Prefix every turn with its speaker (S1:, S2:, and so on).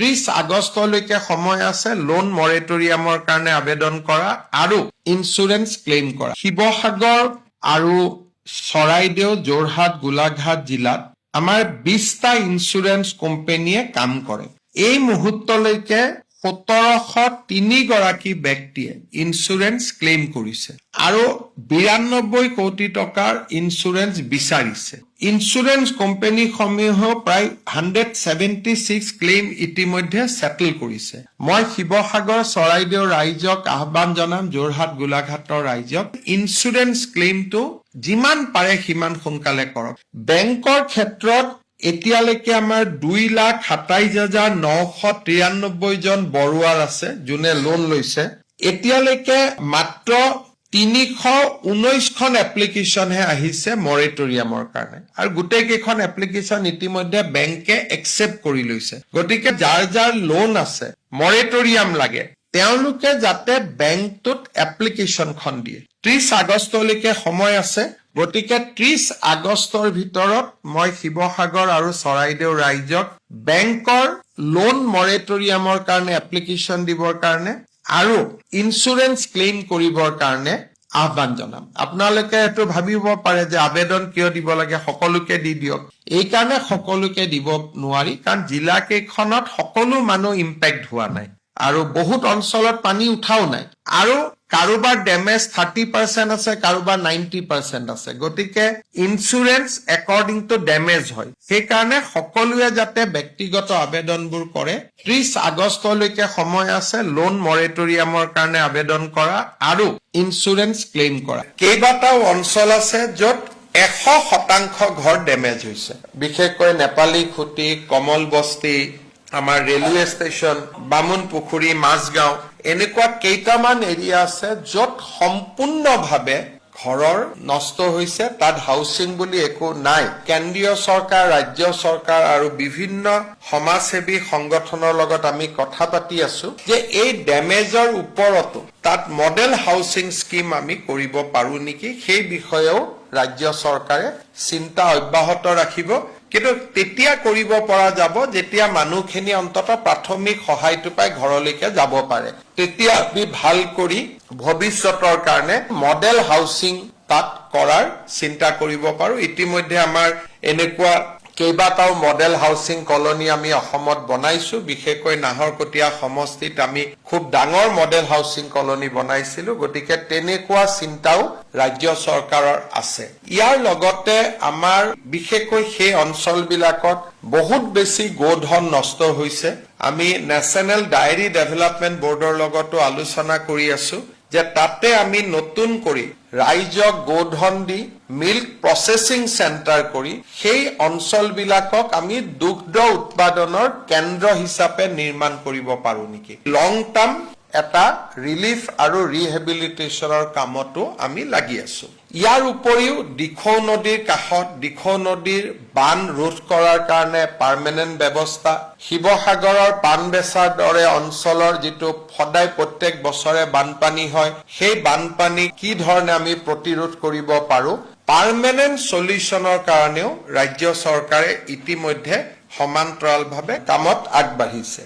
S1: 30 আগষ্টলৈকে সময় আছে লোন মৰেটৰিয়ামৰ কাৰণে আবেদন কৰা আৰু ইন্সুৰেন্স ক্লেইম কৰা। শিৱসাগৰ আৰু চৰাইদেউ, যোৰহাট, গোলাঘাট জিলাত আমাৰ 20টা ইন্সুৰেন্স কোম্পানীয়ে কাম কৰে। এই মুহূৰ্তলৈকে 1703 গৰাকী ব্যক্তিয়ে ইন্সুৰেন্স ক্লেইম কৰিছে আৰু 92 কোটি টকাৰ ইন্সুৰেন্স বিচাৰিছে। ইন্সুৰেন্স কোম্পানীসমূহেও প্ৰায় 176 ক্লেইম ইতিমধ্যে সেটেল কৰিছে। মই শিৱসাগৰ, চৰাইদেউ ৰাইজক আহ্বান জনাম, যোৰহাট, গোলাঘাটৰ ৰাইজক ইন্সুৰেন্স ক্লেইমটো যিমান পাৰে সিমান সোনকালে কৰক। বেংকৰ ক্ষেত্ৰত এতিয়ালৈকে আমাৰ 2,27,993 জন বৰুৱাৰ আছে যোনে লোন লৈছে। এতিয়ালৈকে মাত্ৰ 319খন এপ্লিকেশ্যনহে আহিছে মৰেটৰিয়ামৰ কাৰণে আৰু গোটেই কেইখন এপ্লিকেশ্যন ইতিমধ্যে বেংকে একচেপ্ট কৰি লৈছে। গতিকে যাৰ যাৰ লোন আছে, মৰেটৰিয়াম লাগে, তেওঁলোকে যাতে বেংকটোত এপ্লিকেশ্যনখন দিয়ে। 30 আগষ্টলৈকে সময় আছে। গতিকে 30 আগষ্টৰ ভিতৰত মই শিৱসাগৰ আৰু চৰাইদেউ ৰাইজক বেংকৰ লোন মৰেটৰিয়ামৰ কাৰণে এপ্লিকেশ্যন দিবৰ কাৰণে আৰু ইন্সুৰেন্স ক্লেইম কৰিবৰ কাৰণে আহ্বান জনাম। আপোনালোকে এইটো ভাবিব পাৰে যে আবেদন কিয় দিব লাগে, সকলোকে দি দিয়ক। এই কাৰণে সকলোকে দিব নোৱাৰি, কাৰণ জিলা কেইখনত সকলো মানুহ ইম্পেক্ট হোৱা নাই আৰু বহুত অঞ্চলত পানী উঠাও নাই আৰু কাৰোবাৰ ডেমেজ 30% আছে, কাৰোবাৰ 90% আছে। গতিকে ইন্সুৰেন্স একৰ্ডিং টু ডেমেজ হয়। সেইকাৰণে সকলোৱে যাতে ব্যক্তিগত আবেদনবোৰ কৰে। 30 আগষ্টলৈকে সময় আছে লোন মৰেটৰিয়ামৰ কাৰণে আবেদন কৰা আৰু ইন্সুৰেন্স ক্লেইম কৰা। কেইবাটাও অঞ্চল আছে য'ত 100% ঘৰ ডেমেজ হৈছে, বিশেষকৈ নেপালী খুটি, কমল বস্তি, আমাৰ ৰেলৱে ষ্টেচন, বামুণ পুখুৰী, মাজগাঁও, এনেকুৱা কেইটামান এৰিয়া আছে য'ত সম্পূৰ্ণভাৱে ঘৰৰ নষ্ট হৈছে, তাত হাউচিং বুলি একো নাই। কেন্দ্ৰীয় চৰকাৰ, ৰাজ্য চৰকাৰ আৰু বিভিন্ন সমাজসেৱী সংগঠনৰ লগত আমি কথা পাতি আছো যে এই ডেমেজৰ ওপৰতো তাত মডেল হাউচিং স্কিম আমি কৰিব পাৰো নেকি, সেই বিষয়েও ৰাজ্য চৰকাৰে চিন্তা অব্যাহত ৰাখিব। কিন্তু তেতিয়া কৰিব পৰা যাব যেতিয়া মানুহখিনি অন্তত প্ৰাথমিক সহায়টো পাই ঘৰলৈকে যাব পাৰে। তেতিয়া আমি ভাল কৰি ভৱিষ্যতৰ কাৰণে মডেল হাউচিং তাত কৰাৰ চিন্তা কৰিব পাৰো। ইতিমধ্যে আমাৰ এনেকুৱা কেইবাটাও মডেল হাউচিং কলনী আমি অসমত বনাইছো। বিশেষকৈ নাহৰকটীয়া সমষ্টিত আমি খুব ডাঙৰ মডেল হাউচিং কলনী বনাইছিলো। গতিকে তেনেকুৱা চিন্তাও ৰাজ্য চৰকাৰৰ আছে। ইয়াৰ লগতে আমাৰ বিশেষকৈ সেই অঞ্চলবিলাকত বহুত বেছি গোধন নষ্ট হৈছে। আমি নেশ্যনেল ডায়েৰী ডেভেলপমেণ্ট বৰ্ডৰ লগতো আলোচনা কৰি আছো যে তাতে আমি নতুন কৰি ৰাইজক গোধন দি মিল্ক প্ৰচেছিং চেণ্টাৰ কৰি সেই অঞ্চলবিলাকক আমি দুগ্ধ উৎপাদনৰ কেন্দ্ৰ হিচাপে নিৰ্মাণ কৰিব পাৰো নেকি। লং টাৰ্ম এটা ৰিলিফ আৰু ৰিহেবিলিটেশ্যনৰ কামতো আমি লাগি আছো। ইয়াৰ উপৰিও দিখৌ নদীৰ কাষত দিখৌ নদীৰ বান ৰোধ কৰাৰ কাৰণে পাৰ্মানেণ্ট ব্যৱস্থা, শিৱসাগৰৰ পাণবেচাৰ দৰে অঞ্চলৰ যিটো সদায় প্ৰত্যেক বছৰে বানপানী হয়, সেই বানপানী কি ধৰণে আমি প্ৰতিৰোধ কৰিব পাৰো, পাৰ্মানেণ্ট সলিউশ্যনৰ কাৰণেও ৰাজ্য চৰকাৰে ইতিমধ্যে সমান্তৰালভাৱে কামত আগবাঢ়িছে।